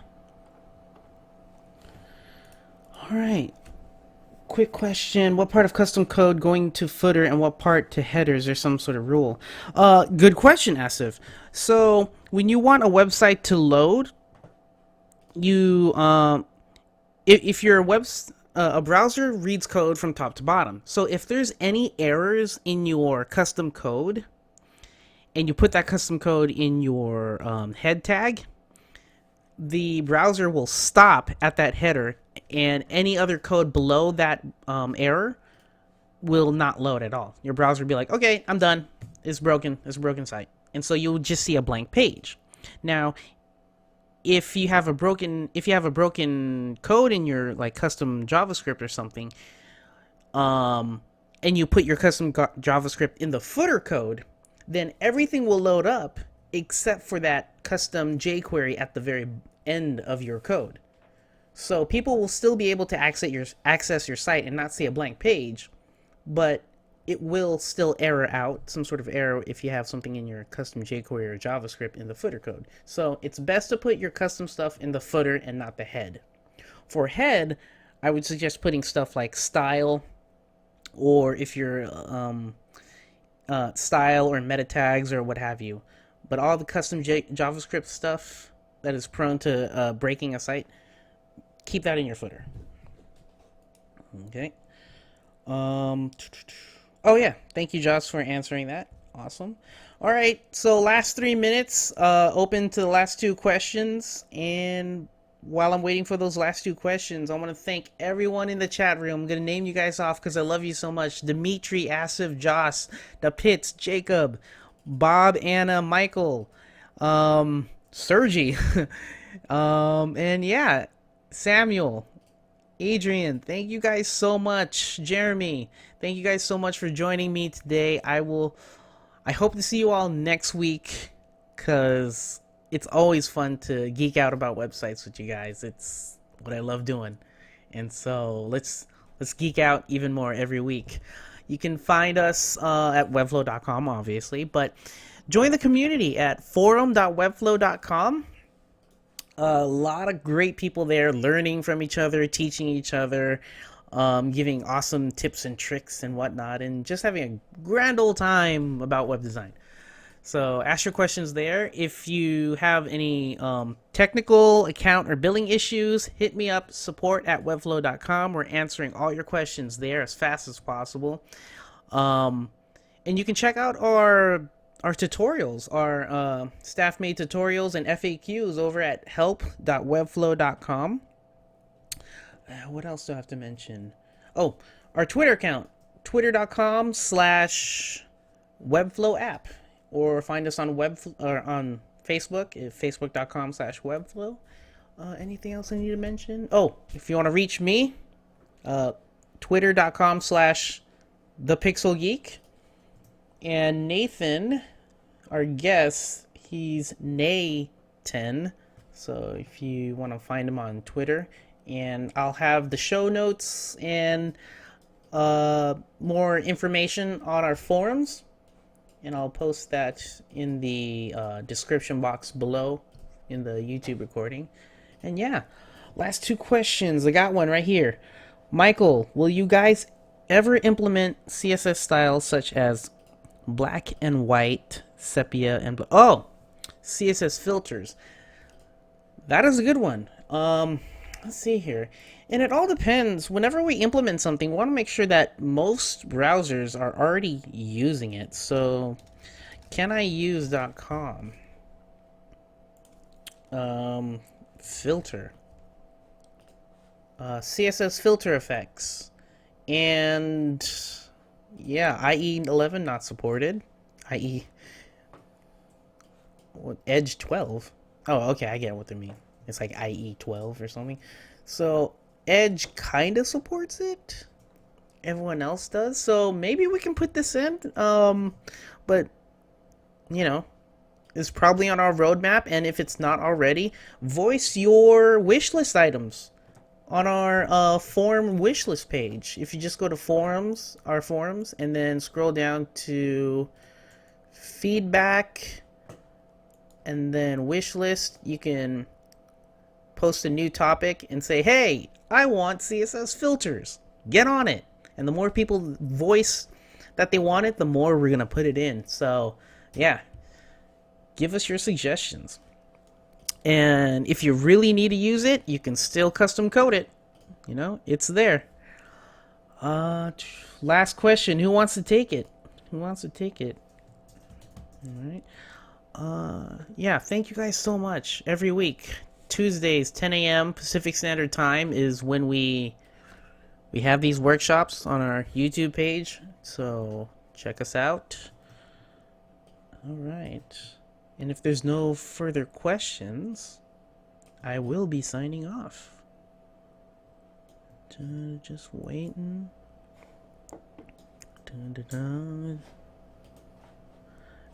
All right. Quick question: what part of custom code going to footer and what part to headers, or some sort of rule? Good question, Asif. So when you want a website to load, you if your a browser reads code from top to bottom. So if there's any errors in your custom code, and you put that custom code in your head tag, the browser will stop at that header, and any other code below that error will not load at all. Your browser will be like, okay, I'm done. It's broken. It's a broken site. And so you'll just see a blank page. Now, if you have a broken code in your like custom JavaScript or something, and you put your custom JavaScript in the footer code, then everything will load up except for that custom jQuery at the very end of your code. So people will still be able to access your site and not see a blank page, but it will still error out, some sort of error, if you have something in your custom jQuery or JavaScript in the footer code. So it's best to put your custom stuff in the footer and not the head. For head, I would suggest putting stuff like style, or if you're style or meta tags or what have you. But all the custom JavaScript stuff that is prone to breaking a site, keep that in your footer. Okay. Oh yeah, thank you, Josh, for answering that. Awesome. All right, so last 3 minutes, open to the last 2 questions. And while I'm waiting for those last 2 questions, I want to thank everyone in the chat room. I'm going to name you guys off because I love you so much. Dimitri, Asif, Joss, The Pitts, Jacob, Bob, Anna, Michael, Sergey, and yeah, Samuel, Adrian, thank you guys so much. Jeremy, thank you guys so much for joining me today. I hope to see you all next week, because it's always fun to geek out about websites with you guys. It's what I love doing. And so let's geek out even more every week. You can find us at webflow.com, obviously, but join the community at forum.webflow.com. A lot of great people there, learning from each other, teaching each other, giving awesome tips and tricks and whatnot, and just having a grand old time about web design. So ask your questions there. If you have any technical, account, or billing issues, hit me up, support@webflow.com. We're answering all your questions there as fast as possible. And you can check out our tutorials, our staff-made tutorials and FAQs over at help.webflow.com. What else do I have to mention? Oh, our Twitter account, twitter.com/webflowapp, or find us on on Facebook, facebook.com/webflow. Anything else I need to mention? Oh, if you want to reach me, twitter.com/thepixelgeek. And Nathan, our guest, he's Nay10. So if you want to find him on Twitter, and I'll have the show notes and more information on our forums, and I'll post that in the description box below in the YouTube recording. And yeah, last 2 questions. I got one right here. Michael, will you guys ever implement CSS styles such as black and white, sepia, and CSS filters? That is a good one. Let's see here. And it all depends. Whenever we implement something, we want to make sure that most browsers are already using it. So, can I use .com? Filter. CSS filter effects. And yeah, IE 11 not supported. IE Edge 12. Oh, okay, I get what they mean. It's like IE 12 or something. So Edge kind of supports it. Everyone else does. So maybe we can put this in. But you know, it's probably on our roadmap. And if it's not already, voice your wish list items on our forum wishlist page. If you just go to forums, our forums, and then scroll down to feedback and then wishlist, you can post a new topic and say, hey, I want CSS filters. get on it. And the more people voice that they want it, the more we're going to put it in. So, yeah, give us your suggestions. And if you really need to use it, you can still custom code it. You know, it's there. Last question. Who wants to take it? Who wants to take it? All right. Yeah, thank you guys so much. Every week, Tuesdays, 10 a.m. Pacific Standard Time is when we have these workshops on our YouTube page. So check us out. All right. And if there's no further questions, I will be signing off. Just waiting.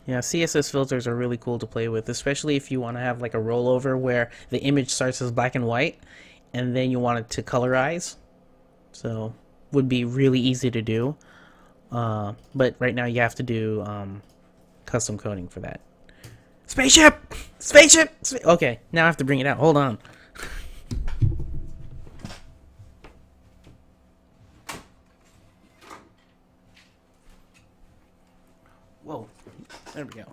Yeah, CSS filters are really cool to play with, especially if you want to have like a rollover where the image starts as black and white and then you want it to colorize. So, would be really easy to do. But right now you have to do custom coding for that. Spaceship! Spaceship! Okay, now I have to bring it out. Hold on. Whoa. There we go.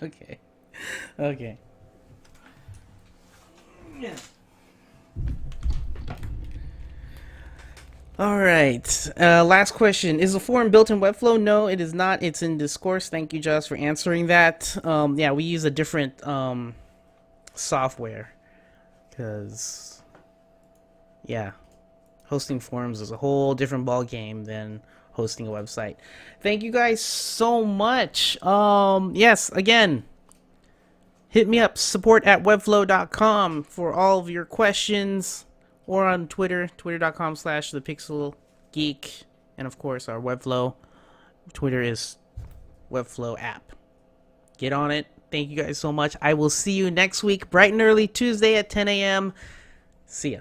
Okay. Okay. Yeah. All right. Last question. Is the form built in Webflow? No, it is not. It's in Discourse. Thank you, Josh, for answering that. Yeah, we use a different software because, yeah, hosting forums is a whole different ball game than hosting a website. Thank you guys so much. Yes, again, hit me up, support@webflow.com for all of your questions, or on Twitter, twitter.com/thepixelgeek, and of course our Webflow Twitter is Webflow app. Get on it. Thank you guys so much. I will see you next week, bright and early, Tuesday at 10 a.m. See ya.